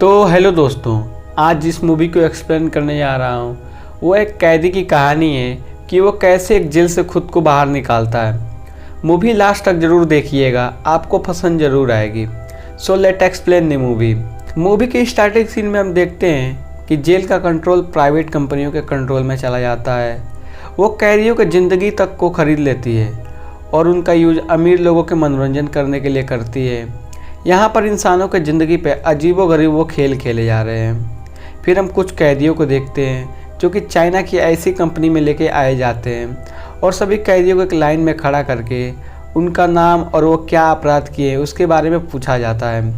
तो हेलो दोस्तों, आज जिस मूवी को एक्सप्लेन करने जा रहा हूँ वो एक कैदी की कहानी है कि वो कैसे एक जेल से खुद को बाहर निकालता है। मूवी लास्ट तक ज़रूर देखिएगा, आपको पसंद ज़रूर आएगी। So let explain the movie. Movie के स्टार्टिंग सीन में हम देखते हैं कि जेल का कंट्रोल प्राइवेट कंपनियों के कंट्रोल में चला जाता है। वो कैदियों की ज़िंदगी तक को खरीद लेती है और उनका यूज अमीर लोगों के मनोरंजन करने के लिए करती है। यहाँ पर इंसानों की ज़िंदगी पे अजीबो-गरीब वो खेल खेले जा रहे हैं। फिर हम कुछ कैदियों को देखते हैं जो कि चाइना की ऐसी कंपनी में लेके आए जाते हैं और सभी कैदियों को एक लाइन में खड़ा करके उनका नाम और वो क्या अपराध किए उसके बारे में पूछा जाता है।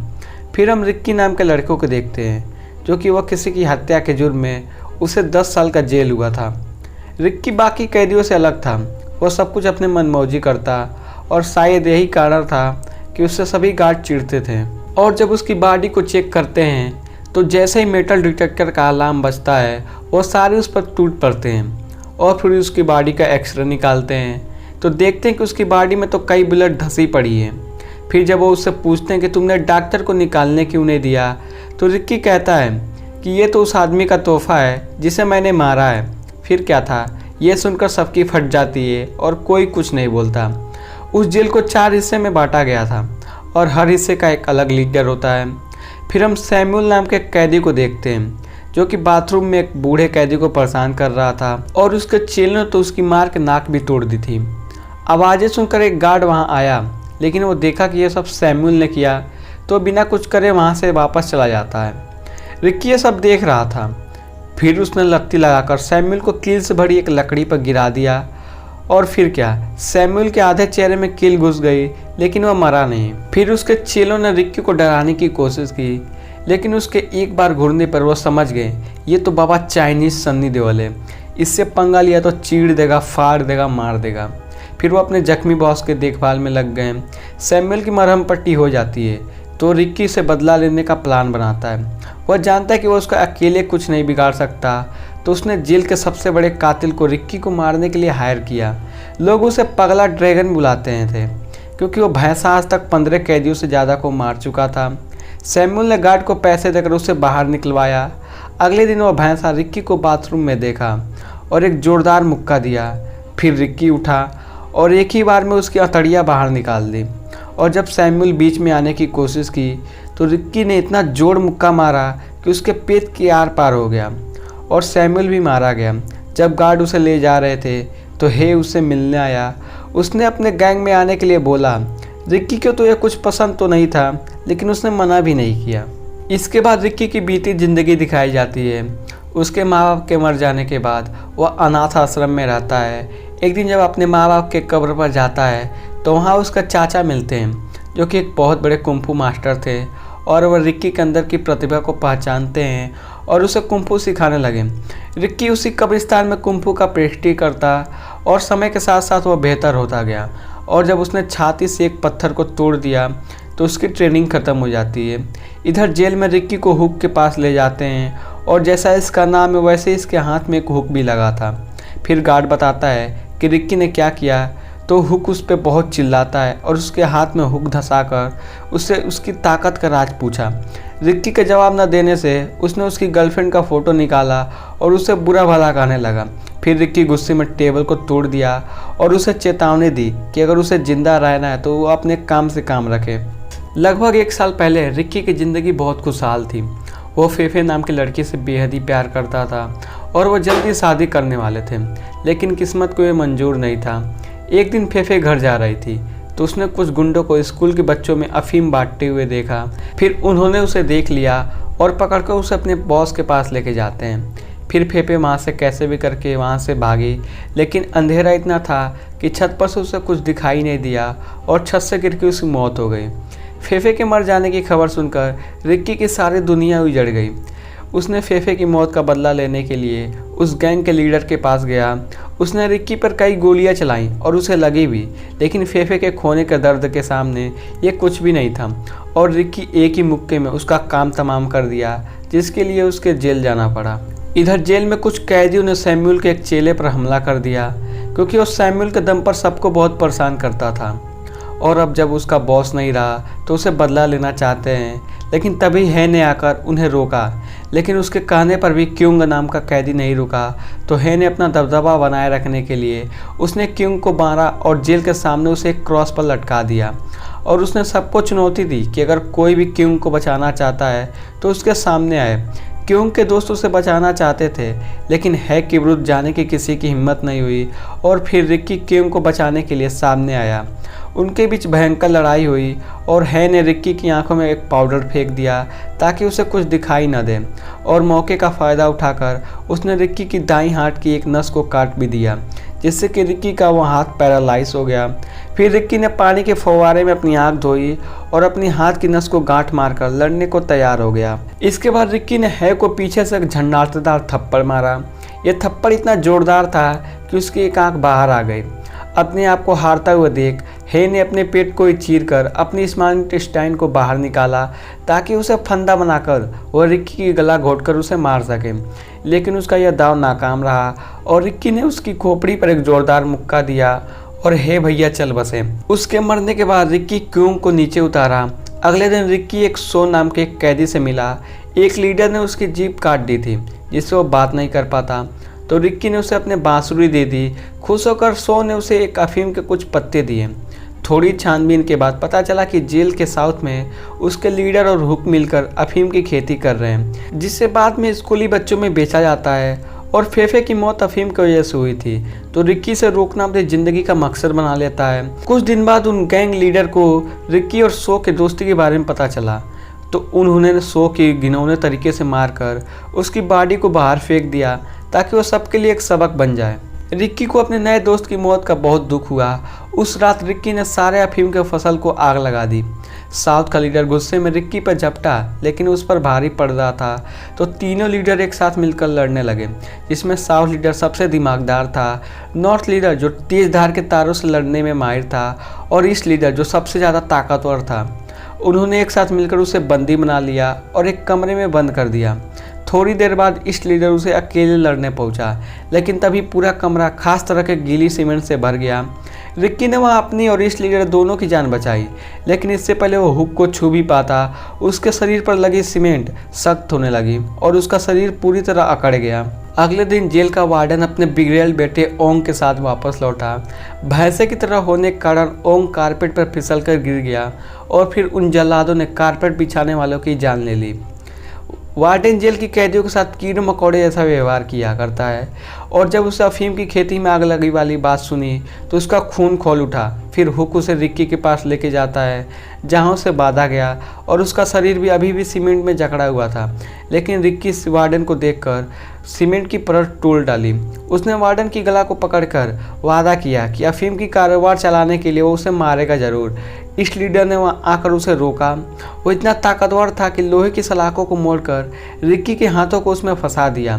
फिर हम रिक्की नाम के लड़कों को देखते हैं जो कि वह किसी की हत्या के जुर्म में उसे 10 साल का जेल हुआ था। रिक्की बाकी कैदियों से अलग था, वो सब कुछ अपने मनमौजी करता और शायद यही कारण था कि उससे सभी गार्ड चिढ़ते थे। और जब उसकी बॉडी को चेक करते हैं तो जैसे ही मेटल डिटेक्टर का अलार्म बजता है वो सारे उस पर टूट पड़ते हैं और फिर उसकी बॉडी का एक्सरे निकालते हैं तो देखते हैं कि उसकी बॉडी में तो कई बुलेट धंसी पड़ी है। फिर जब वो उससे पूछते हैं कि तुमने डॉक्टर को निकालने क्यों नहीं दिया, तो रिक्की कहता है कि ये तो उस आदमी का तोहफा है जिसे मैंने मारा है। फिर क्या था, ये सुनकर सबकी फट जाती है और कोई कुछ नहीं बोलता। उस जेल को 4 हिस्से में बांटा गया था और हर हिस्से का एक अलग लीडर होता है। फिर हम सैमुअल नाम के कैदी को देखते हैं जो कि बाथरूम में एक बूढ़े कैदी को परेशान कर रहा था और उसके चेलों ने तो उसकी मार के नाक भी तोड़ दी थी। आवाज़ें सुनकर एक गार्ड वहां आया, लेकिन वो देखा कि यह सब सैमुअल ने किया तो बिना कुछ करे वहाँ से वापस चला जाता है। रिक्की ये सब देख रहा था। फिर उसने लत्ती लगाकर सैमुअल को कील से भरी एक लकड़ी पर गिरा दिया और फिर क्या, सैमुअल के आधे चेहरे में कील घुस गई लेकिन वह मरा नहीं। फिर उसके चेलों ने रिक्की को डराने की कोशिश की, लेकिन उसके एक बार घूरने पर वो समझ गए ये तो बाबा चाइनीज सन्नी देओल है, इससे पंगा लिया तो चीड़ देगा, फाड़ देगा, मार देगा। फिर वो अपने जख्मी बॉस के देखभाल में लग गए। सैमुअल की मरहम पट्टी हो जाती है तो रिक्की से बदला लेने का प्लान बनाता है। वह जानता है कि वो उसका अकेले कुछ नहीं बिगाड़ सकता, तो उसने जेल के सबसे बड़े कातिल को रिक्की को मारने के लिए हायर किया। लोग उसे पगला ड्रैगन बुलाते थे क्योंकि वो भैंसा आज तक 15 कैदियों से ज़्यादा को मार चुका था। सैमुअल ने गार्ड को पैसे देकर उसे बाहर निकलवाया। अगले दिन वह भैंसा रिक्की को बाथरूम में देखा और एक जोरदार मुक्का दिया। फिर रिक्की उठा और एक ही बार में उसकी अतड़ियाँ बाहर निकाल दी और जब सैमुअल बीच में आने की कोशिश की तो रिक्की ने इतना जोर मुक्का मारा कि उसके पेट के आर पार हो गया और सैमुअल भी मारा गया। जब गार्ड उसे ले जा रहे थे तो हे उससे मिलने आया। उसने अपने गैंग में आने के लिए बोला। रिक्की को तो यह कुछ पसंद तो नहीं था, लेकिन उसने मना भी नहीं किया। इसके बाद रिक्की की बीती ज़िंदगी दिखाई जाती है। उसके माँ बाप के मर जाने के बाद वह अनाथ आश्रम में रहता है। एक दिन जब अपने माँ बाप के कब्र पर जाता है तो वहाँ उसका चाचा मिलते हैं जो कि एक बहुत बड़े कुंफू मास्टर थे और वह रिक्की के अंदर की प्रतिभा को पहचानते हैं और उसे कुंफू सिखाने लगे। रिक्की उसी कब्रिस्तान में कुंफू का प्रैक्टिस करता और समय के साथ साथ वह बेहतर होता गया और जब उसने छाती से एक पत्थर को तोड़ दिया तो उसकी ट्रेनिंग ख़त्म हो जाती है। इधर जेल में रिक्की को हुक के पास ले जाते हैं और जैसा इसका नाम है वैसे इसके हाथ में एक हुक भी लगा था। फिर गार्ड बताता है कि रिक्की ने क्या किया तो हुक उस पर बहुत चिल्लाता है और उसके हाथ में हुक धंसाकर उससे उसकी ताकत का राज पूछा। रिक्की के जवाब न देने से उसने उसकी गर्लफ्रेंड का फ़ोटो निकाला और उसे बुरा भला कहने लगा। फिर रिक्की गुस्से में टेबल को तोड़ दिया और उसे चेतावनी दी कि अगर उसे ज़िंदा रहना है तो वो अपने काम से काम रखे। लगभग 1 साल पहले रिक्की की ज़िंदगी बहुत खुशहाल थी। वो फेफे नाम की लड़की से बेहद ही प्यार करता था और वो जल्दी शादी करने वाले थे, लेकिन किस्मत को ये मंजूर नहीं था। एक दिन फेफे घर जा रही थी तो उसने कुछ गुंडों को स्कूल के बच्चों में अफीम बांटते हुए देखा। फिर उन्होंने उसे देख लिया और पकड़कर उसे अपने बॉस के पास लेके जाते हैं। फिर फेफे वहाँ से कैसे भी करके वहाँ से भागी, लेकिन अंधेरा इतना था कि छत पर से उसे कुछ दिखाई नहीं दिया और छत से गिर के उसकी मौत हो गई। फेफे के मर जाने की खबर सुनकर रिक्की की सारी दुनिया उजड़ गई। उसने फेफे की मौत का बदला लेने के लिए उस गैंग के लीडर के पास गया। उसने रिक्की पर कई गोलियां चलाईं और उसे लगी भी, लेकिन फेफे के खोने के दर्द के सामने ये कुछ भी नहीं था और रिक्की एक ही मुक्के में उसका काम तमाम कर दिया, जिसके लिए उसके जेल जाना पड़ा। इधर जेल में कुछ कैदियों ने सैमुअल के एक चेले पर हमला कर दिया क्योंकि वो सैमुअल के दम पर सबको बहुत परेशान करता था और अब जब उसका बॉस नहीं रहा तो उसे बदला लेना चाहते हैं, लेकिन तभी है ने आकर उन्हें रोका। लेकिन उसके कहने पर भी क्यूंग नाम का कैदी नहीं रुका। तो है ने अपना दबदबा बनाए रखने के लिए उसने क्यूंग को मारा और जेल के सामने उसे एक क्रॉस पर लटका दिया। और उसने सबको चुनौती दी कि अगर कोई भी क्यूंग को बचाना चाहता है तो उसके सामने आए। क्यूंग के दोस्त उसे बचाना चाहते थे, लेकिन है के विरुद्ध जाने की किसी की हिम्मत नहीं हुई। और फिर रिक्की क्यूंग को बचाने के लिए सामने आया। उनके बीच भयंकर लड़ाई हुई और है ने रिक्की की आंखों में एक पाउडर फेंक दिया ताकि उसे कुछ दिखाई न दे। और मौके का फ़ायदा उठाकर उसने रिक्की की दाईं हाथ की एक नस को काट भी दिया, जिससे कि रिक्की का वो हाथ पैरालाइज हो गया। फिर रिक्की ने पानी के फव्वारे में अपनी आंख धोई और अपनी हाथ की नस को गांठ मारकर लड़ने को तैयार हो गया। इसके बाद रिक्की ने है को पीछे से एक झंडाटेदार थप्पड़ मारा। यह थप्पड़ इतना जोरदार था कि उसकी एक आंख बाहर आ गई। अपने आप को हारता हुआ देख है ने अपने पेट को चीरकर अपनी स्मॉल इंटेस्टाइन को बाहर निकाला ताकि उसे फंदा बनाकर वह रिक्की की गला घोंटकर उसे मार सके। लेकिन उसका यह दाव नाकाम रहा और रिक्की ने उसकी खोपड़ी पर एक जोरदार मुक्का दिया और हे भैया चल बसे। उसके मरने के बाद रिक्की क्यूंग को नीचे उतारा। अगले दिन रिक्की एक सो नाम के एक कैदी से मिला। एक लीडर ने उसकी जीभ काट दी थी जिससे वो बात नहीं कर पाता, तो रिक्की ने उसे अपने बांसुरी दे दी। खुश होकर सो ने उसे एक अफीम के कुछ पत्ते दिए। थोड़ी छानबीन के बाद पता चला कि जेल के साउथ में उसके लीडर और हुक मिलकर अफीम की खेती कर रहे हैं, जिससे बाद में स्कूली बच्चों में बेचा जाता है। और फेफे की मौत अफीम की वजह से हुई थी, तो रिक्की से रोकना अपनी ज़िंदगी का मकसद बना लेता है। कुछ दिन बाद उन गैंग लीडर को रिक्की और सो के दोस्ती के बारे में पता चला, तो उन्होंने सो की घिनौने तरीके से मारकर उसकी बॉडी को बाहर फेंक दिया ताकि वो सबके लिए एक सबक बन जाए। रिक्की को अपने नए दोस्त की मौत का बहुत दुख हुआ। उस रात रिक्की ने सारे अफीम के फसल को आग लगा दी। साउथ का लीडर गुस्से में रिक्की पर झपटा, लेकिन उस पर भारी पड़ रहा था, तो तीनों लीडर एक साथ मिलकर लड़ने लगे, जिसमें साउथ लीडर सबसे दिमागदार था, नॉर्थ लीडर जो तेज धार के तारों से लड़ने में माहिर था, और ईस्ट लीडर जो सबसे ज़्यादा ताकतवर था। उन्होंने एक साथ मिलकर उसे बंदी बना लिया और एक कमरे में बंद कर दिया। थोड़ी देर बाद ईस्ट लीडर उसे अकेले लड़ने पहुंचा, लेकिन तभी पूरा कमरा खास तरह के गीली सीमेंट से भर गया। रिक्की ने वहां अपनी और ईस्ट लीडर दोनों की जान बचाई, लेकिन इससे पहले वो हुक को छू भी पाता, उसके शरीर पर लगी सीमेंट सख्त होने लगी और उसका शरीर पूरी तरह अकड़ गया। अगले दिन जेल का वार्डन अपने बिगड़ेल बेटे ओंग के साथ वापस लौटा। भैंसे की तरह होने के कारण ओंग कारपेट पर फिसलकर गिर गया और फिर उन जल्लादों ने कारपेट बिछाने वालों की जान ले ली। वार्डन जेल की कैदियों के साथ कीड़े मकोड़े जैसा व्यवहार किया करता है, और जब उसे अफीम की खेती में आग लगी वाली बात सुनी तो उसका खून खौल उठा। फिर हुक उसे रिक्की के पास लेके जाता है, जहां उसे बांधा गया और उसका शरीर भी अभी भी सीमेंट में जकड़ा हुआ था। लेकिन रिक्की वार्डन को देखकर सीमेंट की परत तोड़ डाली। उसने वार्डन की गला को पकड़कर वादा किया कि अफीम की कारोबार चलाने के लिए वो उसे मारेगा जरूर। इस लीडर ने वहाँ आकर उसे रोका। वो इतना ताकतवर था कि लोहे की सलाखों को मोड़कर रिक्की के हाथों को उसमें फंसा दिया।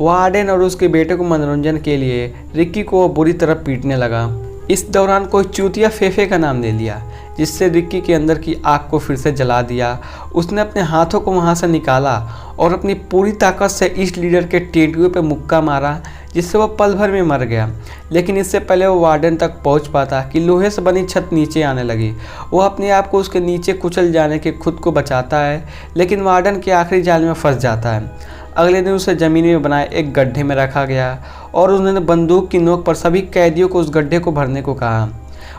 वार्डन और उसके बेटे को मनोरंजन के लिए रिक्की को बुरी तरह पीटने लगा। इस दौरान कोई चूतिया फेफे का नाम ले लिया, जिससे रिक्की के अंदर की आग को फिर से जला दिया। उसने अपने हाथों को वहां से निकाला और अपनी पूरी ताकत से ईस्ट लीडर के टेंटुए पे मुक्का मारा, जिससे वह पल भर में मर गया। लेकिन इससे पहले वो वार्डन तक पहुंच पाता कि लोहे से बनी छत नीचे आने लगी। वो अपने आप को उसके नीचे कुचल जाने के खुद को बचाता है, लेकिन वार्डन के आखिरी जाल में फंस जाता है। अगले दिन उसे ज़मीन में बनाए एक गड्ढे में रखा गया और उन्होंने बंदूक की नोक पर सभी कैदियों को उस गड्ढे को भरने को कहा।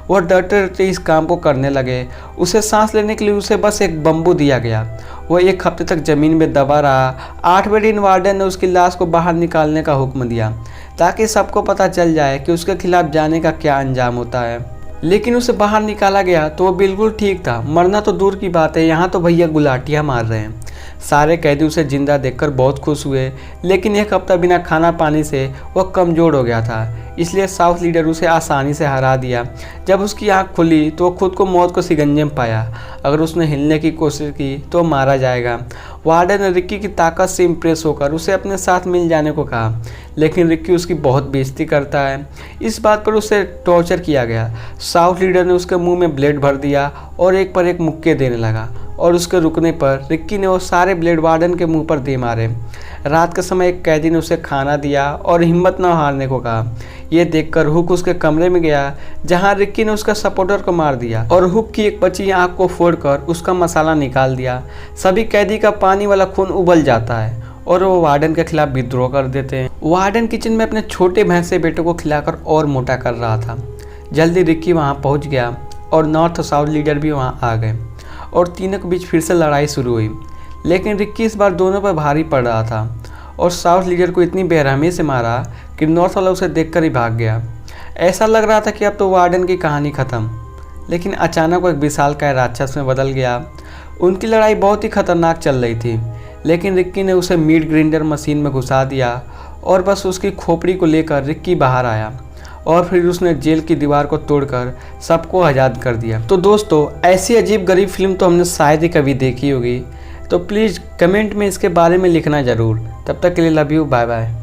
वह डरते डरते इस काम को करने लगे। उसे सांस लेने के लिए उसे बस एक बम्बू दिया गया। वह एक हफ्ते तक ज़मीन में दबा रहा। 8वें दिन वार्डन ने उसकी लाश को बाहर निकालने का हुक्म दिया, ताकि सबको पता चल जाए कि उसके खिलाफ जाने का क्या अंजाम होता है। लेकिन उसे बाहर निकाला गया तो वो बिल्कुल ठीक था। मरना तो दूर की बात है, यहाँ तो भैया गुलाटियाँ मार रहे हैं। सारे कैदी उसे जिंदा देखकर बहुत खुश हुए, लेकिन एक हफ्ता बिना खाना पानी से वह कमज़ोर हो गया था, इसलिए साउथ लीडर उसे आसानी से हरा दिया। जब उसकी आंख खुली तो वो खुद को मौत को शिकंजे में पाया। अगर उसने हिलने की कोशिश की तो मारा जाएगा। वार्डन ने रिक्की की ताकत से इम्प्रेस होकर उसे अपने साथ मिल जाने को कहा, लेकिन रिक्की उसकी बहुत बेइज्जती करता है। इस बात पर उसे टॉर्चर किया गया। साउथ लीडर ने उसके मुंह में ब्लेड भर दिया और एक पर एक मुक्के देने लगा, और उसके रुकने पर रिक्की ने वो सारे ब्लेड वार्डन के मुंह पर दे मारे। रात के समय एक कैदी ने उसे खाना दिया और हिम्मत न हारने को कहा। ये देखकर हुक उसके कमरे में गया जहां रिक्की ने उसका सपोर्टर को मार दिया और हुक की एक बची आंख को फोड़कर उसका मसाला निकाल दिया। सभी कैदी का पानी वाला खून उबल जाता है और वो वार्डन के खिलाफ विद्रोह कर देते हैं। वार्डन किचन में अपने छोटे भैंसे बेटे को खिलाकर और मोटा कर रहा था। जल्दी रिक्की वहाँ पहुँच गया और नॉर्थ और साउथ लीडर भी वहाँ आ गए और तीनों के बीच फिर से लड़ाई शुरू हुई। लेकिन रिक्की इस बार दोनों पर भारी पड़ रहा था और साउथ लीडर को इतनी बेरहमी से मारा कि नॉर्थ वाला उसे देखकर ही भाग गया। ऐसा लग रहा था कि अब तो वार्डन की कहानी ख़त्म, लेकिन अचानक वो एक विशालकाय राक्षस में बदल गया। उनकी लड़ाई बहुत ही खतरनाक चल रही थी, लेकिन रिक्की ने उसे मीट ग्राइंडर मशीन में घुसा दिया और बस उसकी खोपड़ी को लेकर रिक्की बाहर आया और फिर उसने जेल की दीवार को तोड़कर सबको आज़ाद कर दिया। तो दोस्तों, ऐसी अजीब गरीब फिल्म तो हमने शायद ही कभी देखी होगी, तो प्लीज़ कमेंट में इसके बारे में लिखना ज़रूर। तब तक के लिए लव यू, बाय बाय।